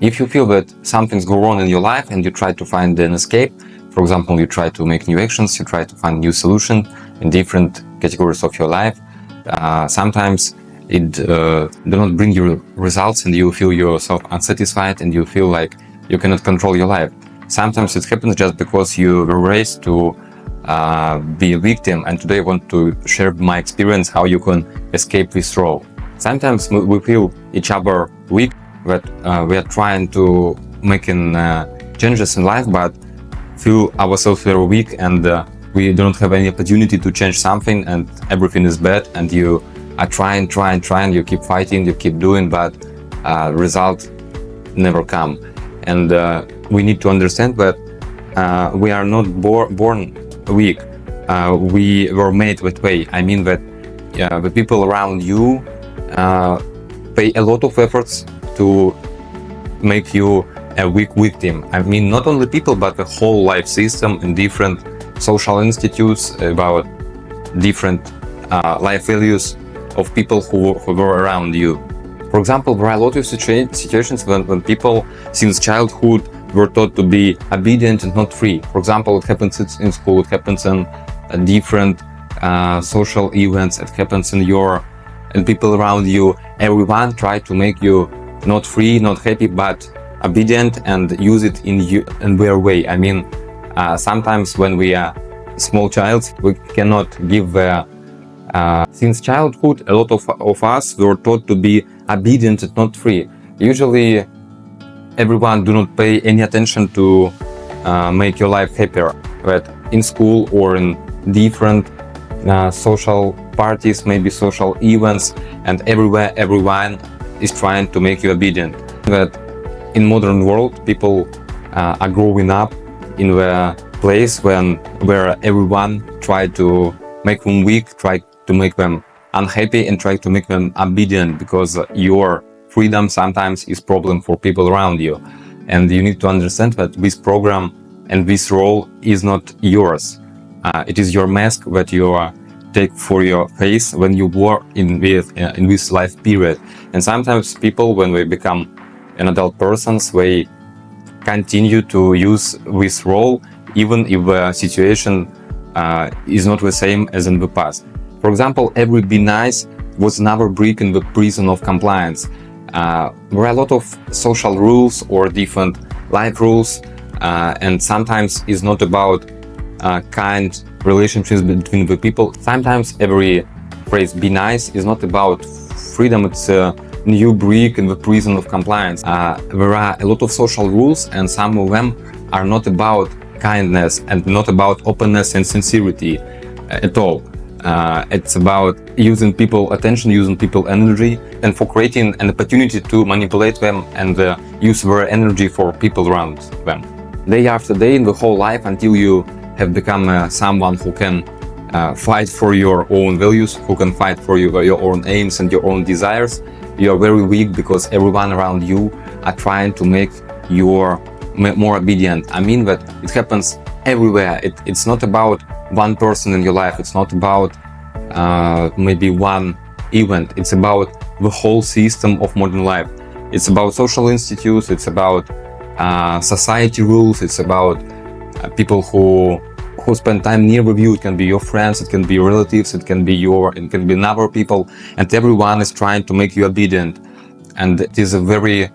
If you feel that something's going wrong in your life and you try to find an escape, for example, you try to make new actions, you try to find new solution in different categories of your life, sometimes it do not bring you results and you feel yourself unsatisfied and you feel like you cannot control your life. Sometimes it happens just because you were raised to be a victim, and today I want to share my experience how you can escape this role. Sometimes we feel each other weak, that we are trying to making changes in life, but feel ourselves very weak and we don't have any opportunity to change something and everything is bad and you are trying, you keep fighting, you keep doing, but result never come. And we need to understand that we are not born weak. We were made that way. I mean that the people around you pay a lot of efforts to make you a weak victim. I mean, not only people, but the whole life system and different social institutes about different life values of people who were around you. For example, there are a lot of situations when people since childhood were taught to be obedient and not free. For example, it happens in school, it happens in different social events, it happens in and people around you. Everyone try to make you not free, not happy, but obedient and use it in their way. I mean, sometimes when we are small child, we cannot give since childhood, a lot of us were taught to be obedient and not free. Usually, everyone do not pay any attention to make your life happier. But in school or in different social parties, maybe social events, and everywhere, everyone is trying to make you obedient. That in modern world, people are growing up in the place where everyone try to make them weak, try to make them unhappy, and try to make them obedient, because your freedom sometimes is problem for people around you. And you need to understand that this program and this role is not yours. It is your mask that you take for your face when you were in this life period. And sometimes people, when they become an adult persons, they continue to use this role even if the situation is not the same as in the past. For example, every be nice was another brick in the prison of compliance. There are a lot of social rules or different life rules, and sometimes it's not about kind relationships between the people. Sometimes every phrase "be nice" is not about freedom, it's a new brick in the prison of compliance. There are a lot of social rules, and some of them are not about kindness and not about openness and sincerity at all. It's about using people attention, using people energy, and for creating an opportunity to manipulate them and use their energy for people around them. Day after day in the whole life, until you have become someone who can fight for your own values, who can fight for your own aims and your own desires, you are very weak because everyone around you are trying to make you more obedient. I mean that it happens everywhere. It's not about one person in your life. It's not about maybe one event. It's about the whole system of modern life. It's about social institutes. It's about society rules. It's about people who spend time near with you. It can be your friends. It can be your relatives. It can be other people. And everyone is trying to make you obedient. And it is a very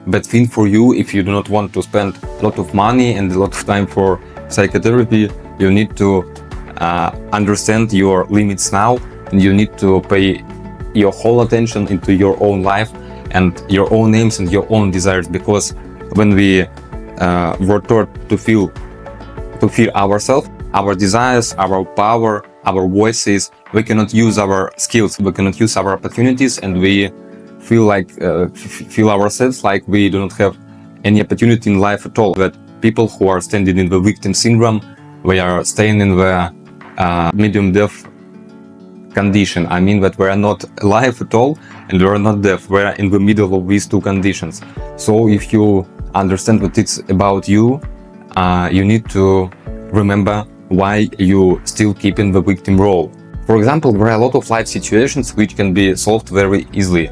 bad thing for you if you do not want to spend a lot of money and a lot of time for psychotherapy. You need to understand your limits now, and you need to pay your whole attention into your own life and your own aims and your own desires. Because when we were taught to fear ourselves, our desires, our power, our voices, we cannot use our skills, we cannot use our opportunities, and we feel ourselves like we do not have any opportunity in life at all. That people who are standing in the victim syndrome, we are staying in the medium death condition. I mean that we are not alive at all and we are not deaf. We are in the middle of these two conditions. So if you understand what it's about you, you need to remember why you still keep in the victim role. For example, there are a lot of life situations which can be solved very easily.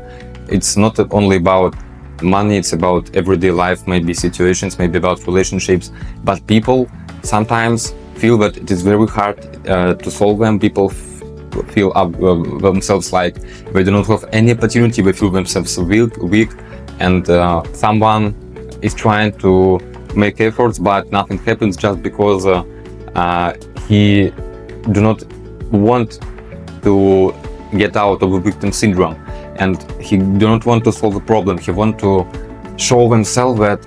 It's not only about money, it's about everyday life, maybe situations, maybe about relationships. But people sometimes feel that it is very hard to solve them. People feel themselves like they do not have any opportunity. They feel themselves weak, and someone is trying to make efforts, but nothing happens just because he do not want to get out of the victim syndrome, and he do not want to solve the problem. He want to show himself that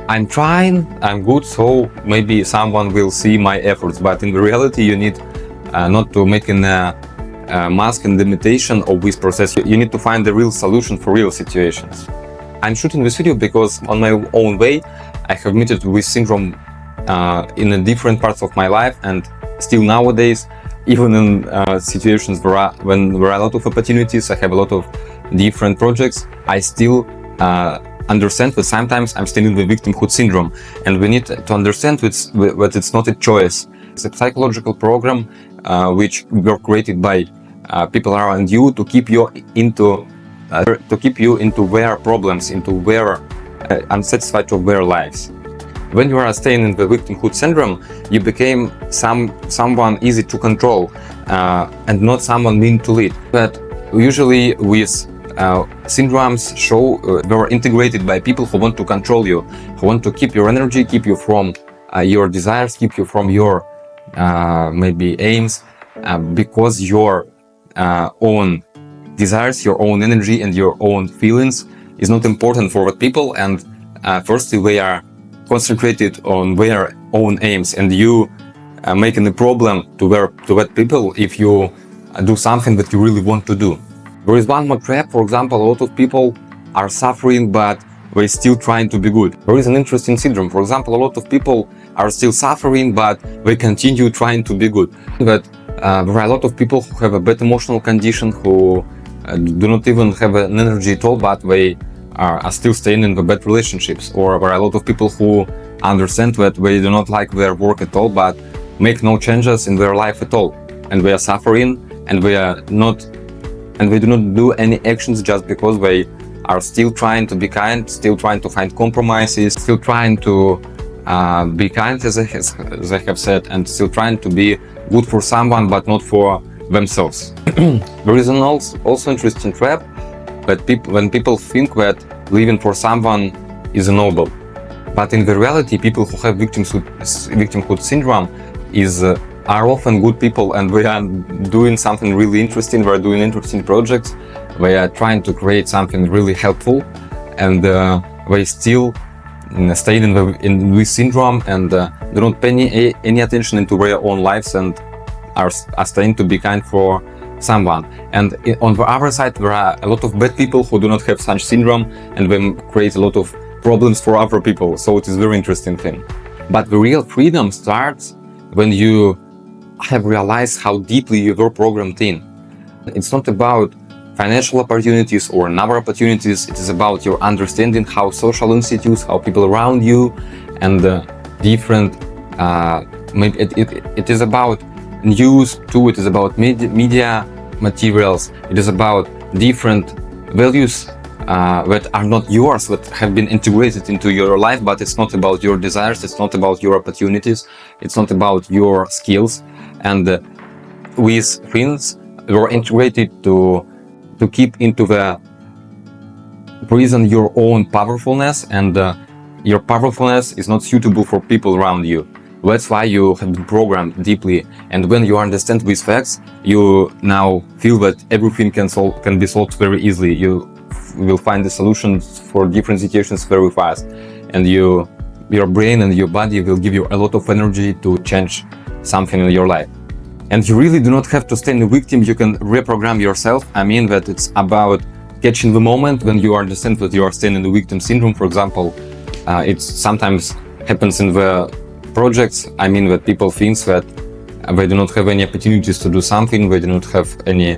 I'm trying, I'm good, so maybe someone will see my efforts. But in reality, you need not to make a mask and imitation of this process. You need to find the real solution for real situations. I'm shooting this video because on my own way, I have met with syndrome in the different parts of my life, and still nowadays, even in situations when there are a lot of opportunities, I have a lot of different projects, I still understand that sometimes I'm still in the victimhood syndrome, and we need to understand that it's not a choice. It's a psychological program which were created by people around you to keep you into their problems, into their unsatisfied of their lives. When you are staying in the victimhood syndrome, you became someone easy to control and not someone mean to lead. But usually with syndromes they are integrated by people who want to control you, who want to keep your energy, keep you from your desires, keep you from your maybe aims, because your own desires, your own energy and your own feelings is not important for what people, and firstly they are concentrated on their own aims, and you making a problem to that people if you do something that you really want to do. There is one more trap. For example, a lot of people are suffering but they're still trying to be good. There is an interesting syndrome. For example, a lot of people are still suffering but they continue trying to be good. But there are a lot of people who have a bad emotional condition, who do not even have an energy at all, but they are still staying in the bad relationships. Or there are a lot of people who understand that they do not like their work at all, but make no changes in their life at all, and they are suffering, and they do not do any actions just because they are still trying to be kind, still trying to find compromises, still trying to be kind, as I have said, and still trying to be good for someone but not for themselves. There is an also interesting trap that when people think that living for someone is noble. But in the reality, people who have victimhood syndrome are often good people, and they are doing something really interesting. They are doing interesting projects. They are trying to create something really helpful, and they still stay in this syndrome and do not pay any attention into their own lives and are staying to be kind for someone. And on the other side, there are a lot of bad people who do not have such syndrome, and they create a lot of problems for other people. So it is a very interesting thing. But the real freedom starts when you have realized how deeply you were programmed in. It's not about financial opportunities or number opportunities. It is about your understanding how social institutes, how people around you, and different. Maybe it is about news too. It is about media materials. It is about different values that are not yours, that have been integrated into your life, but it's not about your desires, it's not about your opportunities, it's not about your skills. And these things were integrated to keep into the prison your own powerfulness, and your powerfulness is not suitable for people around you. That's why you have been programmed deeply, and when you understand these facts, you now feel that everything can be solved very easily. You will find the solutions for different situations very fast, and your brain and your body will give you a lot of energy to change something in your life. And you really do not have to stay in the victim. You can reprogram yourself. I mean that it's about catching the moment when you understand that you are staying in the victim syndrome. For example, it sometimes happens in the projects. I mean that people think that they do not have any opportunities to do something. They do not have any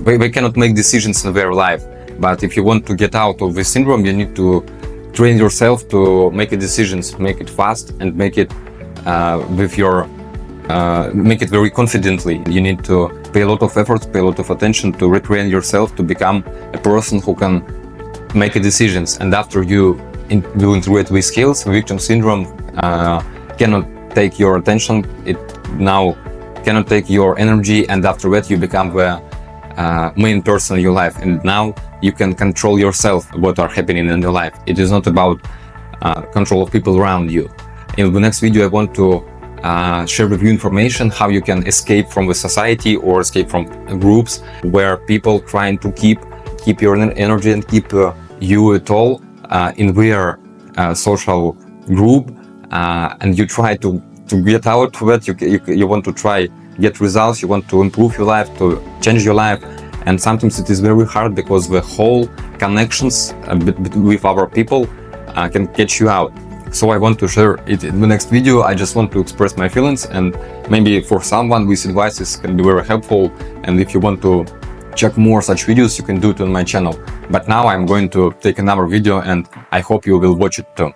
they cannot make decisions in their life. But if you want to get out of this syndrome, you need to train yourself to make decisions, make it fast, and make it make it very confidently. You need to pay a lot of effort, pay a lot of attention to retrain yourself to become a person who can make decisions, and after you doing through with skills, victim syndrome cannot take your attention, it now cannot take your energy, and after that you become the main person in your life, and now you can control yourself what are happening in your life. It is not about control of people around you. In the next video I want to share with you information how you can escape from the society or escape from groups where people trying to keep your energy and keep you at all in their social group, and you try to get out of it. You want to try get results, you want to improve your life, to change your life, and sometimes it is very hard because the whole connections with other people can catch you out. So I want to share it in the next video. I just want to express my feelings, and maybe for someone these advices can be very helpful, and if you want to check more such videos you can do it on my channel. But now I'm going to take another video and I hope you will watch it too.